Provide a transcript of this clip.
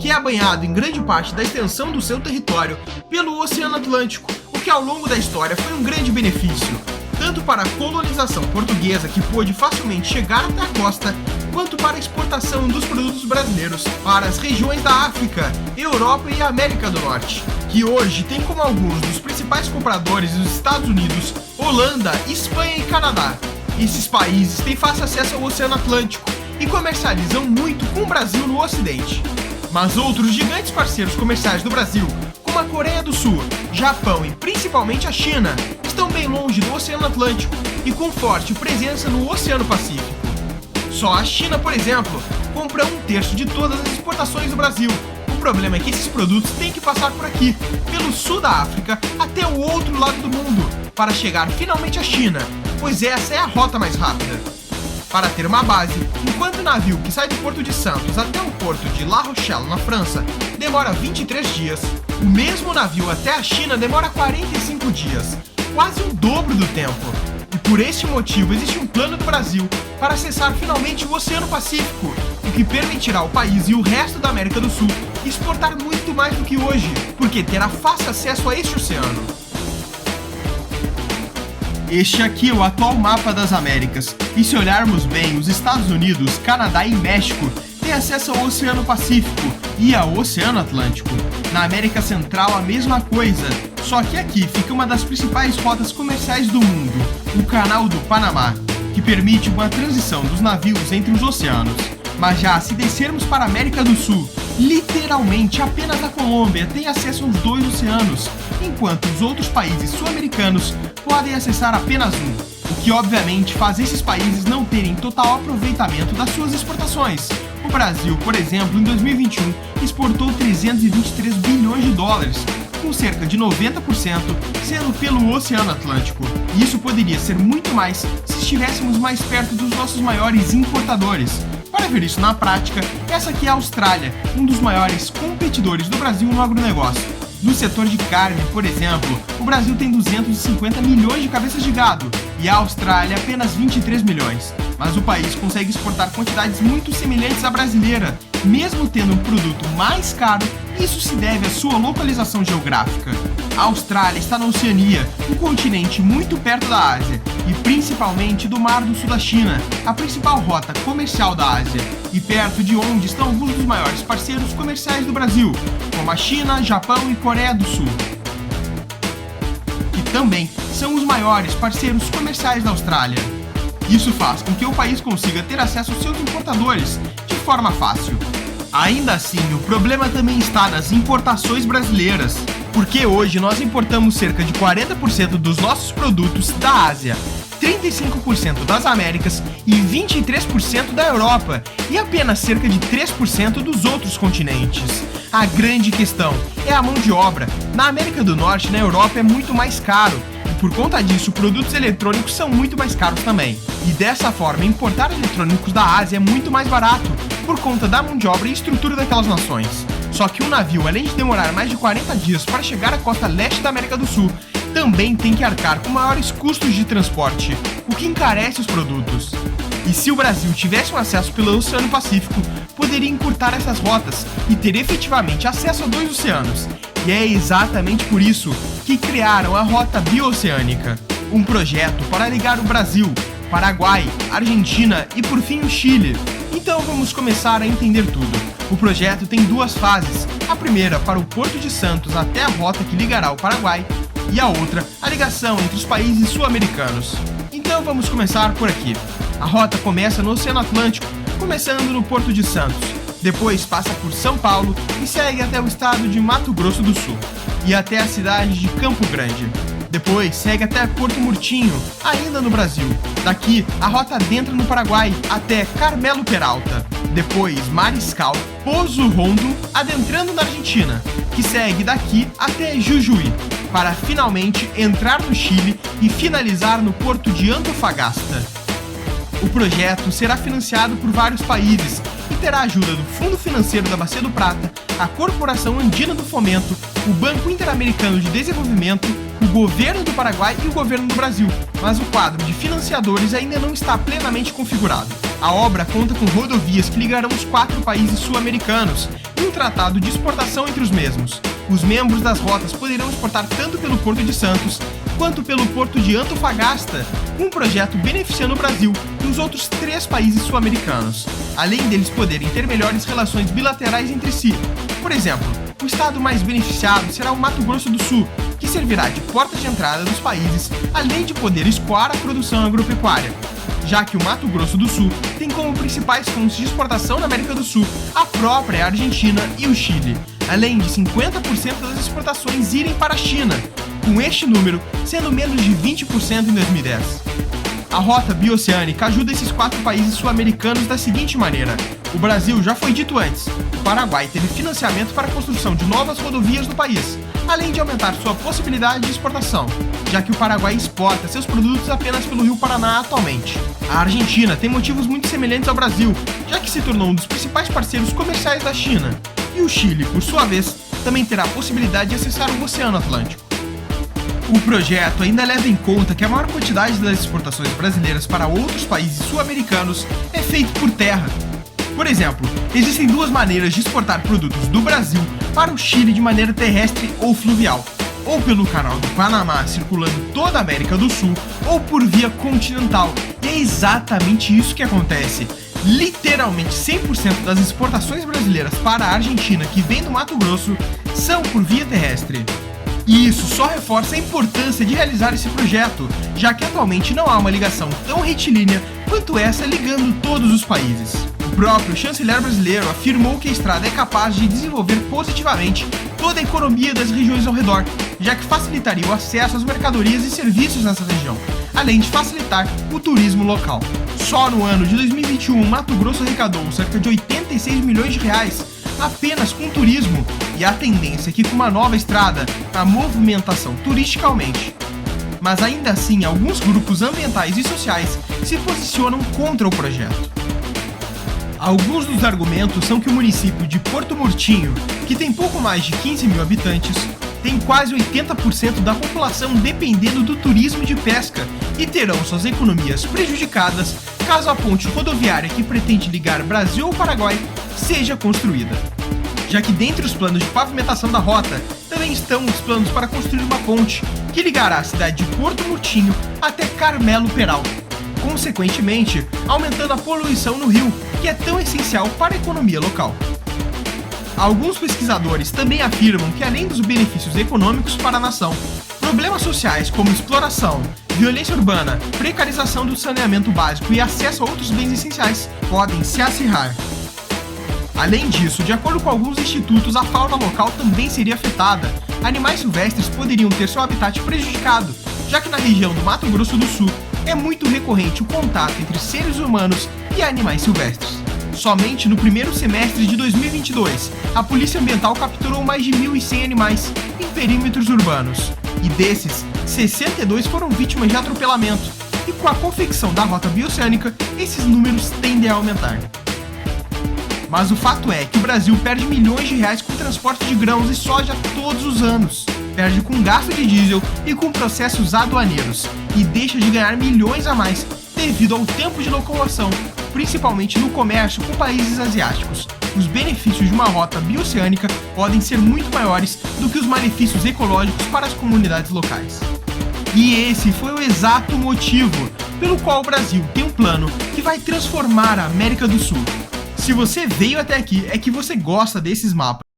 que é banhado em grande parte da extensão do seu território pelo Oceano Atlântico, o que ao longo da história foi um grande benefício, tanto para a colonização portuguesa, que pôde facilmente chegar até a costa, quanto para a exportação dos produtos brasileiros para as regiões da África, Europa e América do Norte, que hoje tem como alguns dos principais compradores os Estados Unidos, Holanda, Espanha e Canadá. Esses países têm fácil acesso ao Oceano Atlântico e comercializam muito com o Brasil no Ocidente. Mas outros gigantes parceiros comerciais do Brasil, como a Coreia do Sul, Japão e principalmente a China, estão bem longe do Oceano Atlântico e com forte presença no Oceano Pacífico. Só a China, por exemplo, compra 1/3 de todas as exportações do Brasil. O problema é que esses produtos têm que passar por aqui, pelo sul da África até o outro lado do mundo, para chegar finalmente à China, pois essa é a rota mais rápida. Para ter uma base, enquanto o navio que sai do Porto de Santos até o porto de La Rochelle, na França, demora 23 dias, o mesmo navio até a China demora 45 dias, quase o dobro do tempo. E por este motivo existe um plano do Brasil para acessar finalmente o Oceano Pacífico, o que permitirá ao país e o resto da América do Sul exportar muito mais do que hoje, porque terá fácil acesso a este oceano. Este aqui é o atual mapa das Américas, e se olharmos bem, os Estados Unidos, Canadá e México têm acesso ao Oceano Pacífico e ao Oceano Atlântico. Na América Central a mesma coisa, só que aqui fica uma das principais rotas comerciais do mundo, o Canal do Panamá, que permite uma transição dos navios entre os oceanos. Mas já se descermos para a América do Sul, literalmente apenas a Colômbia tem acesso aos 2 oceanos, enquanto os outros países sul-americanos podem acessar apenas um, o que obviamente faz esses países não terem total aproveitamento das suas exportações. O Brasil, por exemplo, em 2021 exportou 323 bilhões de dólares, com cerca de 90% sendo pelo Oceano Atlântico. E isso poderia ser muito mais se estivéssemos mais perto dos nossos maiores importadores. Para ver isso na prática, essa aqui é a Austrália, um dos maiores competidores do Brasil no agronegócio. No setor de carne, por exemplo, o Brasil tem 250 milhões de cabeças de gado e a Austrália apenas 23 milhões. Mas o país consegue exportar quantidades muito semelhantes à brasileira, mesmo tendo um produto mais caro. Isso se deve à sua localização geográfica. A Austrália está na Oceania, um continente muito perto da Ásia, e principalmente do Mar do Sul da China, a principal rota comercial da Ásia, e perto de onde estão alguns dos maiores parceiros comerciais do Brasil, como a China, Japão e Coreia do Sul, que também são os maiores parceiros comerciais da Austrália. Isso faz com que o país consiga ter acesso aos seus importadores de forma fácil. Ainda assim, o problema também está nas importações brasileiras, porque hoje nós importamos cerca de 40% dos nossos produtos da Ásia, 35% das Américas e 23% da Europa, e apenas cerca de 3% dos outros continentes. A grande questão é a mão de obra. Na América do Norte e na Europa é muito mais caro, e por conta disso produtos eletrônicos são muito mais caros também. E dessa forma, importar eletrônicos da Ásia é muito mais barato, por conta da mão de obra e estrutura daquelas nações. Só que um navio, além de demorar mais de 40 dias para chegar à costa leste da América do Sul, também tem que arcar com maiores custos de transporte, o que encarece os produtos. E se o Brasil tivesse um acesso pelo Oceano Pacífico, poderia encurtar essas rotas e ter efetivamente acesso a 2 oceanos. E é exatamente por isso que criaram a Rota Bioceânica, um projeto para ligar o Brasil, Paraguai, Argentina e por fim o Chile. Então vamos começar a entender tudo. O projeto tem 2 fases, a primeira para o Porto de Santos até a rota que ligará o Paraguai, e a outra, a ligação entre os países sul-americanos. Então vamos começar por aqui. A rota começa no Oceano Atlântico, começando no Porto de Santos, depois passa por São Paulo e segue até o estado de Mato Grosso do Sul, e até a cidade de Campo Grande. Depois segue até Porto Murtinho, ainda no Brasil. Daqui, a rota adentra no Paraguai até Carmelo Peralta. Depois, Mariscal, Pozo Rondo, adentrando na Argentina, que segue daqui até Jujuí, para finalmente entrar no Chile e finalizar no porto de Antofagasta. O projeto será financiado por vários países e terá a ajuda do Fundo Financeiro da Bacia do Prata, a Corporação Andina do Fomento, o Banco Interamericano de Desenvolvimento, o Governo do Paraguai e o Governo do Brasil, mas o quadro de financiadores ainda não está plenamente configurado. A obra conta com rodovias que ligarão os 4 países sul-americanos e um tratado de exportação entre os mesmos. Os membros das rotas poderão exportar tanto pelo Porto de Santos quanto pelo Porto de Antofagasta, um projeto beneficiando o Brasil e os outros 3 países sul-americanos, além deles poderem ter melhores relações bilaterais entre si. Por exemplo, o estado mais beneficiado será o Mato Grosso do Sul, que servirá de porta de entrada dos países, além de poder escoar a produção agropecuária, já que o Mato Grosso do Sul tem como principais fontes de exportação na América do Sul a própria Argentina e o Chile, além de 50% das exportações irem para a China, com este número sendo menos de 20% em 2010. A rota bioceânica ajuda esses 4 países sul-americanos da seguinte maneira: o Brasil já foi dito antes, o Paraguai teve financiamento para a construção de novas rodovias no país, além de aumentar sua possibilidade de exportação, já que o Paraguai exporta seus produtos apenas pelo Rio Paraná atualmente. A Argentina tem motivos muito semelhantes ao Brasil, já que se tornou um dos principais parceiros comerciais da China, e o Chile, por sua vez, também terá a possibilidade de acessar o Oceano Atlântico. O projeto ainda leva em conta que a maior quantidade das exportações brasileiras para outros países sul-americanos é feita por terra. Por exemplo, existem 2 maneiras de exportar produtos do Brasil para o Chile de maneira terrestre ou fluvial, ou pelo Canal do Panamá circulando toda a América do Sul, ou por via continental. E é exatamente isso que acontece. Literalmente 100% das exportações brasileiras para a Argentina que vem do Mato Grosso são por via terrestre. E isso só reforça a importância de realizar esse projeto, já que atualmente não há uma ligação tão retilínea quanto essa ligando todos os países. O próprio chanceler brasileiro afirmou que a estrada é capaz de desenvolver positivamente toda a economia das regiões ao redor, já que facilitaria o acesso às mercadorias e serviços nessa região, além de facilitar o turismo local. Só no ano de 2021, Mato Grosso arrecadou cerca de 86 milhões de reais apenas com turismo, e a tendência é que com uma nova estrada, a movimentação turística aumente. Mas ainda assim, alguns grupos ambientais e sociais se posicionam contra o projeto. Alguns dos argumentos são que o município de Porto Murtinho, que tem pouco mais de 15 mil habitantes, tem quase 80% da população dependendo do turismo de pesca e terão suas economias prejudicadas caso a ponte rodoviária que pretende ligar Brasil ao Paraguai seja construída. Já que dentre os planos de pavimentação da rota também estão os planos para construir uma ponte que ligará a cidade de Porto Murtinho até Carmelo Peralta, consequentemente aumentando a poluição no rio, que é tão essencial para a economia local. Alguns pesquisadores também afirmam que, além dos benefícios econômicos para a nação, problemas sociais como exploração, violência urbana, precarização do saneamento básico e acesso a outros bens essenciais podem se acirrar. Além disso, de acordo com alguns institutos, a fauna local também seria afetada. Animais silvestres poderiam ter seu habitat prejudicado, já que na região do Mato Grosso do Sul é muito recorrente o contato entre seres humanos e animais silvestres. Somente no primeiro semestre de 2022, a Polícia Ambiental capturou mais de 1.100 animais em perímetros urbanos, e desses, 62 foram vítimas de atropelamento, e com a confecção da rota bioceânica, esses números tendem a aumentar. Mas o fato é que o Brasil perde milhões de reais com transporte de grãos e soja todos os anos, perde com gasto de diesel e com processos aduaneiros, e deixa de ganhar milhões a mais devido ao tempo de locomoção, principalmente no comércio com países asiáticos. Os benefícios de uma rota bioceânica podem ser muito maiores do que os malefícios ecológicos para as comunidades locais. E esse foi o exato motivo pelo qual o Brasil tem um plano que vai transformar a América do Sul. Se você veio até aqui, é que você gosta desses mapas.